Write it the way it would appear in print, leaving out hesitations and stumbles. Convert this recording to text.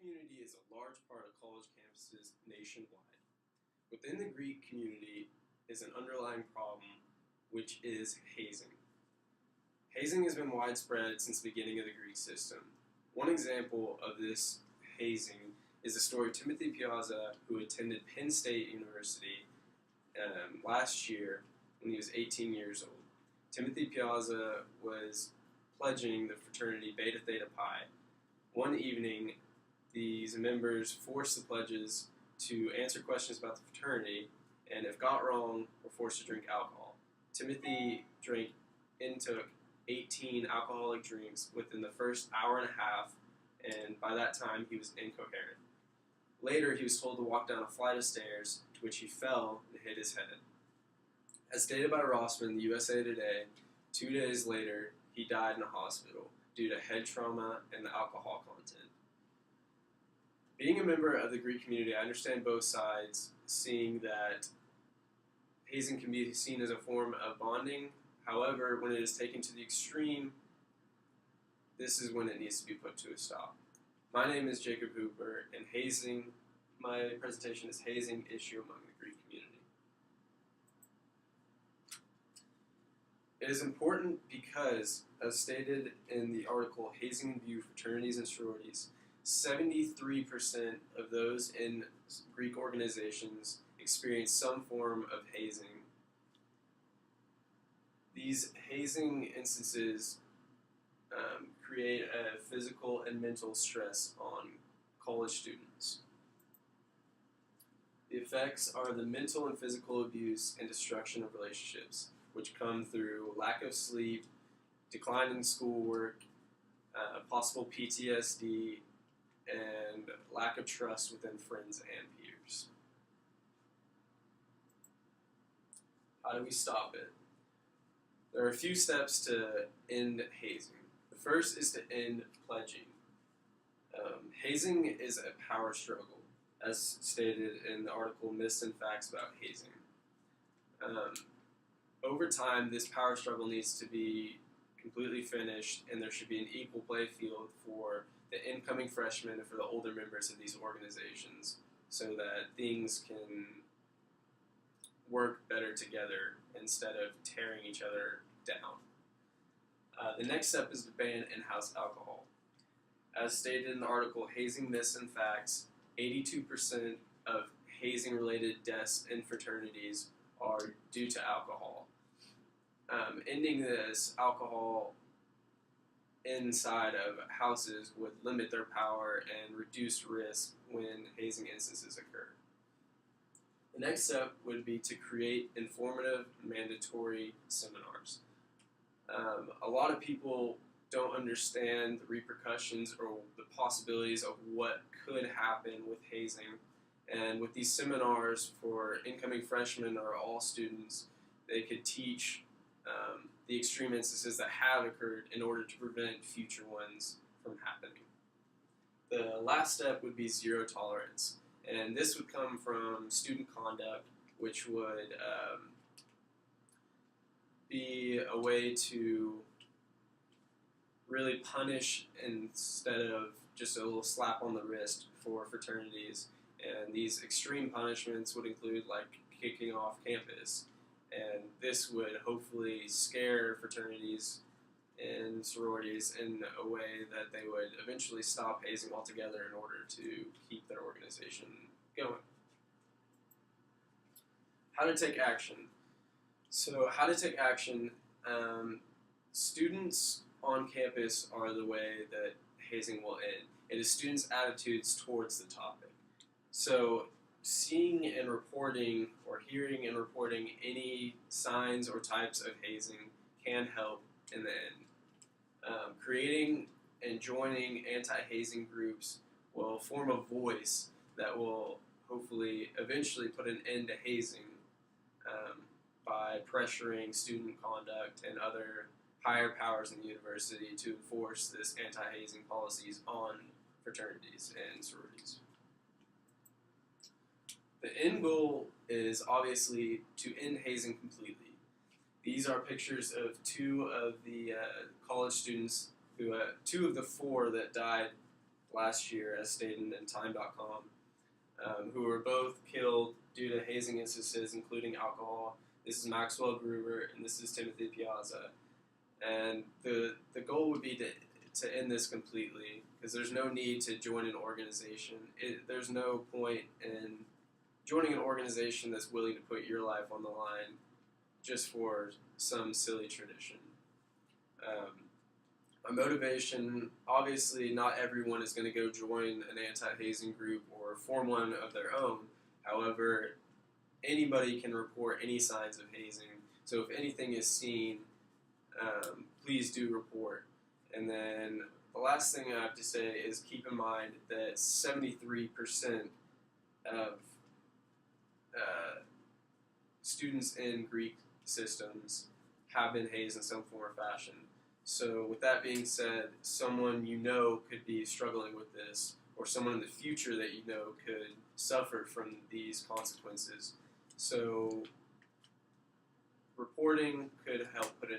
community is a large part of college campuses nationwide. Within the Greek community is an underlying problem, which is hazing. Hazing has been widespread since the beginning of the Greek system. One example of this hazing is the story of Timothy Piazza, who attended Penn State University last year when he was 18 years old. Timothy Piazza was pledging the fraternity Beta Theta Pi. One evening, these members forced the pledges to answer questions about the fraternity, and if got wrong, were forced to drink alcohol. Timothy intook 18 alcoholic drinks within the first hour and a half, and by that time he was incoherent. Later, he was told to walk down a flight of stairs, to which he fell and hit his head. As stated by Rossman in the USA Today, 2 days later, he died in a hospital due to head trauma and the alcohol content. Being a member of the Greek community, I understand both sides, seeing that hazing can be seen as a form of bonding. However, when it is taken to the extreme, this is when it needs to be put to a stop. My name is Jacob Hooper, and my presentation is Hazing Issue Among the Greek Community. It is important because, as stated in the article Hazing in View, Fraternities and Sororities, 73% of those in Greek organizations experience some form of hazing. These hazing instances create a physical and mental stress on college students. The effects are the mental and physical abuse and destruction of relationships, which come through lack of sleep, decline in schoolwork, possible PTSD, and lack of trust within friends and peers. How do we stop it? There are a few steps to end hazing. The first is to end pledging. Hazing is a power struggle, as stated in the article Myths and Facts About Hazing. Over time, this power struggle needs to be completely finished, and there should be an equal play field for the incoming freshmen and for the older members of these organizations so that things can work better together instead of tearing each other down. The next step is to ban in-house alcohol. As stated in the article Hazing Myths and Facts, 82% of hazing-related deaths in fraternities are due to alcohol. Ending this alcohol inside of houses would limit their power and reduce risk when hazing instances occur. The next step would be to create informative, mandatory seminars. A lot of people don't understand the repercussions or the possibilities of what could happen with hazing. And with these seminars for incoming freshmen or all students, they could teach the extreme instances that have occurred in order to prevent future ones from happening. The last step would be zero tolerance. And this would come from student conduct, which would be a way to really punish instead of just a little slap on the wrist for fraternities. And these extreme punishments would include like kicking off campus. And this would hopefully scare fraternities and sororities in a way that they would eventually stop hazing altogether in order to keep their organization going. How to take action. So how to take action, students on campus are the way that hazing will end. It is students' attitudes towards the topic. So seeing and reporting or hearing and reporting any signs or types of hazing can help in the end. Creating and joining anti-hazing groups will form a voice that will hopefully eventually put an end to hazing by pressuring student conduct and other higher powers in the university to enforce this anti-hazing policies on fraternities and sororities. The end goal is obviously to end hazing completely. These are pictures of two of the college students, two of the four that died last year, as stated in Time.com, who were both killed due to hazing instances, including alcohol. This is Maxwell Gruber, and this is Timothy Piazza. And the goal would be to end this completely, because there's no need to join an organization. There's no point in joining an organization that's willing to put your life on the line just for some silly tradition. My motivation, obviously not everyone is going to go join an anti-hazing group or form one of their own. However, anybody can report any signs of hazing. So if anything is seen, please do report. And then the last thing I have to say is keep in mind that 73% of students in Greek systems have been hazed in some form or fashion. So with that being said, someone you know could be struggling with this, or someone in the future that you know could suffer from these consequences. So reporting could help put